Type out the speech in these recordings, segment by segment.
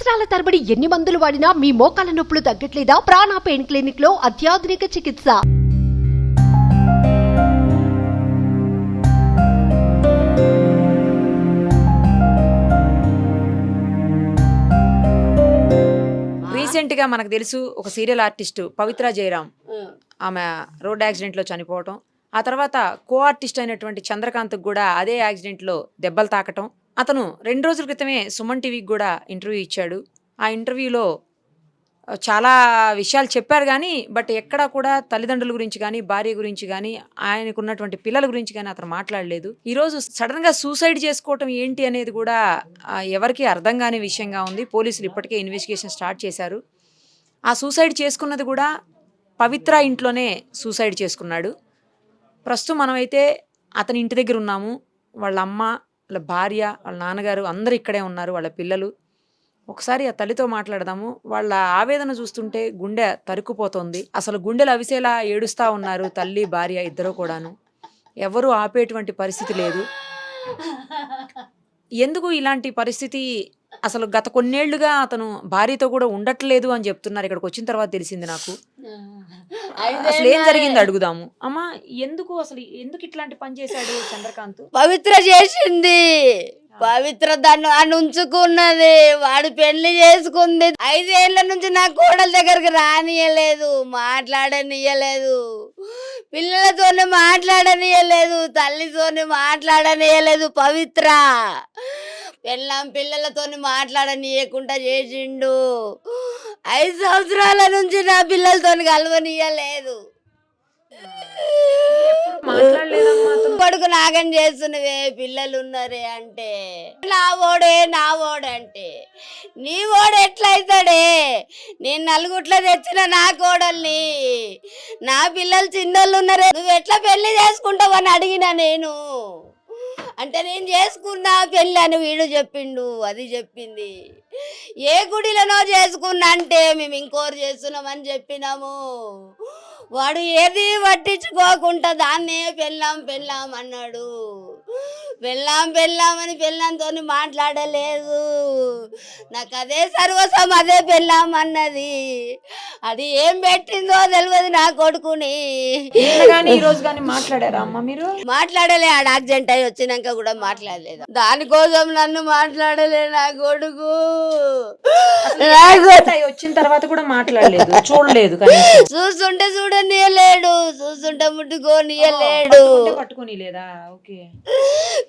సంవత్సరాల తరబడి ఎన్ని మందులు వాడినా మీ మోకాల నొప్పులు తగ్గట్లేదా? ప్రాణ పెయిన్ క్లినిక్ లో అత్యాధునిక చికిత్స. రీసెంట్గా మనకు తెలుసు ఒక సీరియల్ ఆర్టిస్ట్ పవిత్ర జయరాం, ఆమె రోడ్ యాక్సిడెంట్లో చనిపోవటం. ఆ తర్వాత కో ఆర్టిస్ట్ అయినటువంటి చంద్రకాంత్కి కూడా అదే యాక్సిడెంట్లో దెబ్బలు తాకటం. అతను 2 రోజుల క్రితమే సుమన్ టీవీకి కూడా ఇంటర్వ్యూ ఇచ్చాడు. ఆ ఇంటర్వ్యూలో చాలా విషయాలు చెప్పారు కానీ బట్ ఎక్కడా కూడా తల్లిదండ్రుల గురించి కానీ భార్య గురించి కానీ ఆయనకు ఉన్నటువంటి పిల్లల గురించి కానీ అతను మాట్లాడలేదు. ఈరోజు సడన్గా సూసైడ్ చేసుకోవటం ఏంటి అనేది కూడా ఎవరికి అర్థం కాని విషయంగా ఉంది. పోలీసులు ఇప్పటికే ఇన్వెస్టిగేషన్ స్టార్ట్ చేశారు. ఆ సూసైడ్ చేసుకున్నది కూడా పవిత్ర ఇంట్లోనే సూసైడ్ చేసుకున్నాడు. ప్రస్తుతం మనమైతే అతని ఇంటి దగ్గర ఉన్నాము. వాళ్ళ అమ్మ, వాళ్ళ భార్య, వాళ్ళ నాన్నగారు అందరూ ఇక్కడే ఉన్నారు, వాళ్ళ పిల్లలు. ఒకసారి ఆ తల్లితో మాట్లాడదాము. వాళ్ళ ఆవేదన చూస్తుంటే గుండె తరుక్కుపోతుంది. అసలు గుండెలు అవిసేలా ఏడుస్తూ ఉన్నారు తల్లి భార్య ఇద్దరు కూడాను. ఎవరు ఆపేటువంటి పరిస్థితి లేదు. ఎందుకు ఇలాంటి పరిస్థితి? అసలు గత కొన్నేళ్లుగా అతను భార్యతో కూడా ఉండట్లేదు అని చెప్తున్నారు. ఇక్కడికి వచ్చిన తర్వాత తెలిసింది నాకు. అసలు ఏం జరిగింది అడుగుదాము. అమ్మా, ఎందుకు ఇట్లాంటి పని చేశాడు చంద్రకాంత్? పవిత్ర చేసింది. పవిత్ర దాన్ని అని ఉంచుకున్నది. వాడు పెళ్లి చేసుకుంది. 5 ఏళ్ల నుంచి నా కోడల దగ్గరికి రానియలేదు, మాట్లాడనియలేదు, పిల్లలతోనే మాట్లాడనియలేదు, తల్లితోనే మాట్లాడనియలేదు. పవిత్ర పిల్లలతోని మాట్లాడనీయకుండా చేసిండు. 5 సంవత్సరాల నుంచి నా పిల్లలతోని కలవనీయలేదు. కొడుకు నాగం చేస్తున్నవే, పిల్లలు ఉన్నారే అంటే నా ఓడంటే నీ ఓడు ఎట్లయితాడే? నేను నలుగుట్ల తెచ్చిన నా కోడల్ని, నా పిల్లలు చిన్నోళ్ళు ఉన్నారే, నువ్వు ఎట్లా పెళ్లి చేసుకుంటావని అడిగినా నేను. అంటే నేను చేసుకున్నా పెళ్ళి అని వీడు చెప్పిండు, అది చెప్పింది. ఏ గుడిలోనో చేసుకున్నా అంటే మేము ఇంకోరు చేస్తున్నామని చెప్పినాము. వాడు ఏది పట్టించుకోకుండా దాన్నే పెళ్ళాం అన్నాడు. పెళ్ళామని పెళ్ళంతో మాట్లాడలేదు. నాకు అదే సర్వస్వం, అదే పెళ్ళాం అన్నది. అది ఏం పెట్టిందో తెలియదు నా కొడుకుని. మాట్లాడారా అమ్మ మీరు? మాట్లాడలే. ఆడ యాక్సిడెంట్ అయ్యి వచ్చినాక కూడా మాట్లాడలేదు. దానికోసం నన్ను మాట్లాడలే నా కొడుకు. వచ్చిన తర్వాత కూడా మాట్లాడలేదు, చూడలేదు. చూస్తుంటే చూడనియలేడు, చూస్తుంటే ముట్టుకోనియలేడు, పట్టుకొని లేదా? ఓకే.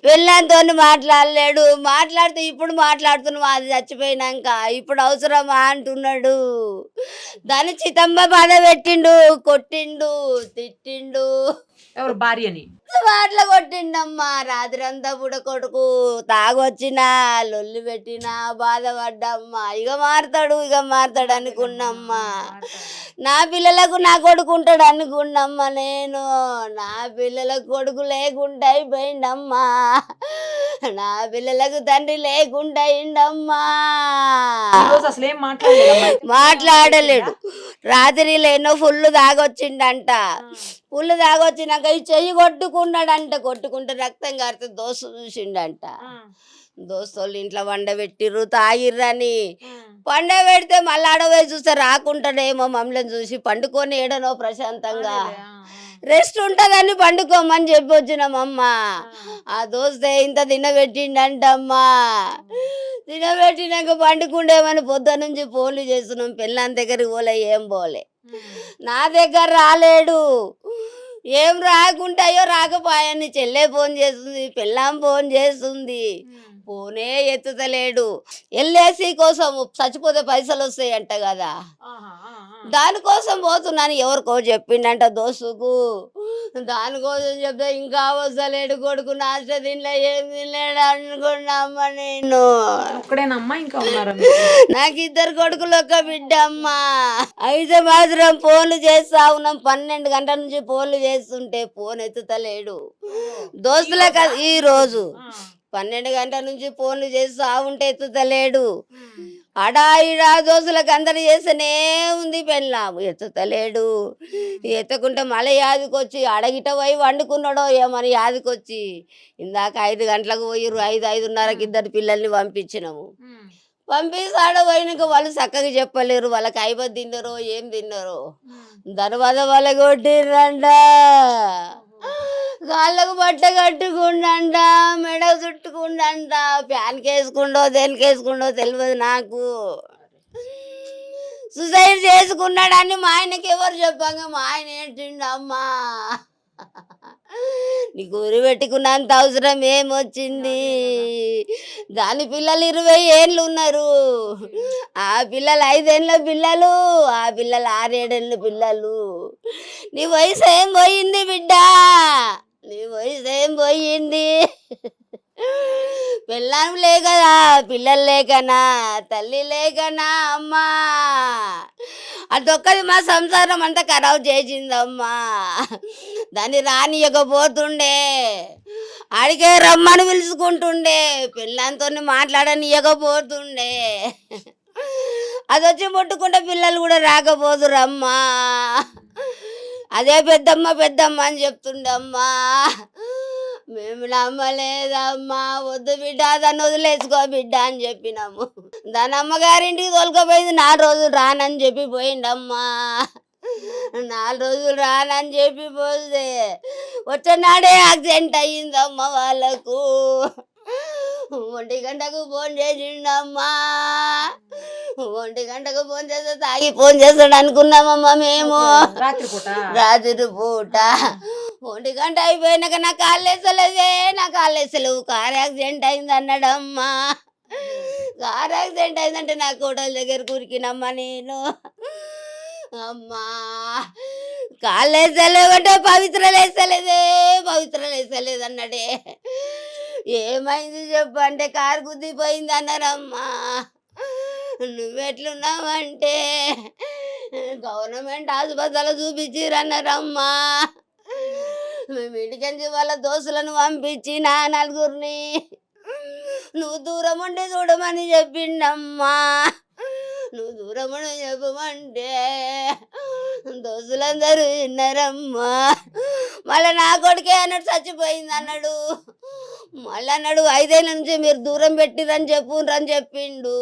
పెళ్ళంతో మాట్లాడలేడు. మాట్లాడితే ఇప్పుడు మాట్లాడుతున్నాం, అది చచ్చిపోయినాక ఇప్పుడు అవసరమా అంటున్నాడు. దాన్ని చితంబ బాధ పెట్టిండు, కొట్టిండు, తిట్టిండు. ఎవరు? భార్యని మాటలు కొట్టిండమ్మా. రాత్రి అంతా కూడా కొడుకు తాగొచ్చినా లొల్లి పెట్టినా బాధపడ్డమ్మా. ఇక మారతాడు అనుకున్నమ్మా. నా పిల్లలకు నా కొడుకు ఉంటాడు అనుకున్నమ్మా నేను. నా పిల్లలకు కొడుకు లేకుండా అయిపోయిండమ్మా. నా పిల్లలకు తండ్రి లేకుండా అయిండమ్మా. మాట్లాడలేడు. రాత్రిలో ఎన్నో ఫుల్ తాగొచ్చిండంట. పుల్లు తాగొచ్చినాక ఈ చెయ్యి కొట్టుకుంటే రక్తం కారితే దోస్తు చూసిండంట. దోస్తులు ఇంట్లో వండబెట్టిర్రు, తాగిర్రని. పండబెడితే మళ్ళీ ఆడపోయి చూస్తే రాకుంటాడేమో, మమ్మల్ని చూసి పండుకొని ఏడనో ప్రశాంతంగా రెస్ట్ ఉంటుందని పండుకోమని చెప్పి వచ్చినామమ్మ. ఆ దోస్తే ఇంత తినబెట్టిండంటమ్మా. తినబెట్టినాక పండుకుండేమని పొద్దు నుంచి ఫోన్లు చేస్తున్నాం. పెళ్ళాం దగ్గరికి పోలే, ఏం పోలే. నా దగ్గర రాలేడు. ఏం రాకుంటాయో రాకపోయాని చెల్లె ఫోన్ చేస్తుంది, పెళ్ళాం ఫోన్ చేస్తుంది, ఫోనే ఎత్తుతలేడు. ఎల్ఐసి కోసం చచ్చిపోతే పైసలు వస్తాయంట కదా, దానికోసం పోతున్నాను. ఎవరికో చెప్పిండంట దోస్తుకు. దానికోసం చెప్తే ఇంకా వస్తలేడు కొడుకు. నాష్ట తినలే, ఏం తినలేడు అనుకున్నామ్మా నేను. నాకు 2 కొడుకులు, 1 బిడ్డ అమ్మా. అయితే మాత్రం ఫోన్లు చేస్తా ఉన్నాం. 12 గంటల నుంచి ఫోన్లు చేస్తుంటే ఫోన్ ఎత్తుతలేడు. దోస్తులకు ఈ రోజు 12 గంటల నుంచి ఫోన్లు చేస్తా ఉంటే ఎత్తుతలేడు. అడా దోస్తులకు అందరు చేస్తేనే ఉంది. పెళ్ళాము ఎత్తుతలేడు. ఎత్తకుంటే మళ్ళీ యాదికొచ్చి అడగిట పోయి వండుకున్నాడో ఏమని యాదికొచ్చి ఇందాక 5 గంటలకు పోయిర్రు. 5, 5:30కి 2 పిల్లల్ని పంపించినాము. పంపిస్తాడో పోయినాక వాళ్ళు చక్కగా చెప్పలేరు, వాళ్ళకి అయిపోయి తిన్నారో ఏం తిన్నారో. దర్వాజ వాళ్ళ కొట్టిర్రంట, కాళ్ళకు బట్ట కట్టుకుండంట, మెడ చుట్టుకుండంట, ఫ్యాన్కి వేసుకుండో దేనికి వేసుకుండో తెలియదు నాకు. సూసైడ్ చేసుకున్నాడని మా ఆయనకి ఎవరు చెప్పంగా మా ఆయన ఏంటిండు, అమ్మా నీకు ఊరి పెట్టుకున్నంత అవసరం ఏమొచ్చింది, దాని పిల్లలు 20 ఏళ్ళు ఉన్నారు, ఆ పిల్లలు 5 ఏళ్ళ పిల్లలు, ఆ పిల్లలు 6 ఏళ్ళ పిల్లలు. నీ వయసు ఏం పోయింది బిడ్డ, నీ వయసు ఏం పోయింది. పిల్లం లేకదా, పిల్లలు లేకనా, తల్లి లేకనా అమ్మా, అదొక్కది మా సంసారం అంతా ఖరాబ్ చేసిందమ్మా. దాన్ని రానియకపోతుండే, ఆడికే రమ్మని పిలుచుకుంటుండే, పిల్లంతో మాట్లాడనియకపోతుండే, అది వచ్చి ముట్టుకుంటే పిల్లలు కూడా రాకపోదురమ్మా. అదే పెద్దమ్మ పెద్దమ్మ అని చెప్తుండే అమ్మా. మేము నమ్మలేదమ్మా, వద్దు బిడ్డ దాన్ని వదిలేసుకో బిడ్డ అని చెప్పినాము. దాని అమ్మగారింటికి తోలుకపోయింది, 4 రోజులు రానని చెప్పి పోయిండమ్మా. 4 రోజులు రానని చెప్పి పోతే వచ్చేనాడే యాక్సిడెంట్ అయ్యిందమ్మా వాళ్ళకు. 1 గంటకు ఫోన్ చేసిండమ్మా, 1 గంటకు ఫోన్ చేస్తే తాగి ఫోన్ చేస్తాడు అనుకున్నామమ్మా మేము. రాత్రి పూట 1 గంట అయిపోయినాక నా కాళ్ళు వేసలేదే, నా కాళ్ళు వేసలేవు, కార్ యాక్సిడెంట్ అయింది అన్నాడమ్మా. కార్ యాక్సిడెంట్ అయిందంటే నా కోటల దగ్గర కురికినమ్మా నేను. అమ్మా కాళ్ళు వేసలేవంటే పవిత్రలు వేసలేదే, పవిత్రలు వేసలేదు అన్నాడే. ఏమైంది చెప్పు అంటే కారు గుద్దిపోయింది అన్నారమ్మా. నువ్వెట్లున్నావంటే గవర్నమెంట్ హాస్పిటల్ చూపించిరన్నారమ్మా. మేము ఇంటికెంచి వాళ్ళ దోస్తులను పంపించి నా 4గురిని నువ్వు దూరం ఉండి చూడమని చెప్పిండమ్మా. నువ్వు దూరం ఉండి చెప్పమంటే దోస్తులందరూ విన్నారమ్మా. మళ్ళీ నా కొడుకే అన్నాడు చచ్చిపోయింది అన్నాడు. మళ్ళీ అన్నాడు 5 ఏళ్ళ నుంచి మీరు దూరం పెట్టిరని చెప్పిండు.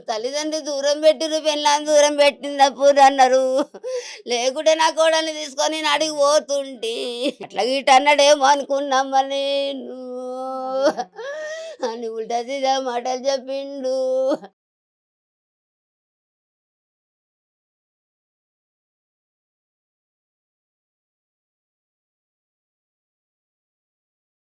తల్లిదండ్రులు దూరం పెట్టిరు, పెళ్ళాన్ని దూరం పెట్టినప్పుడు అన్నారు. లేకుంటే నా కోడల్ని తీసుకొని నేను అడిగి పోతుంటే అట్లా గిట్ట అన్నాడేమో అనుకున్నామ్మా నేను అని ఉల్టా సీదా మాటలు చెప్పిండు.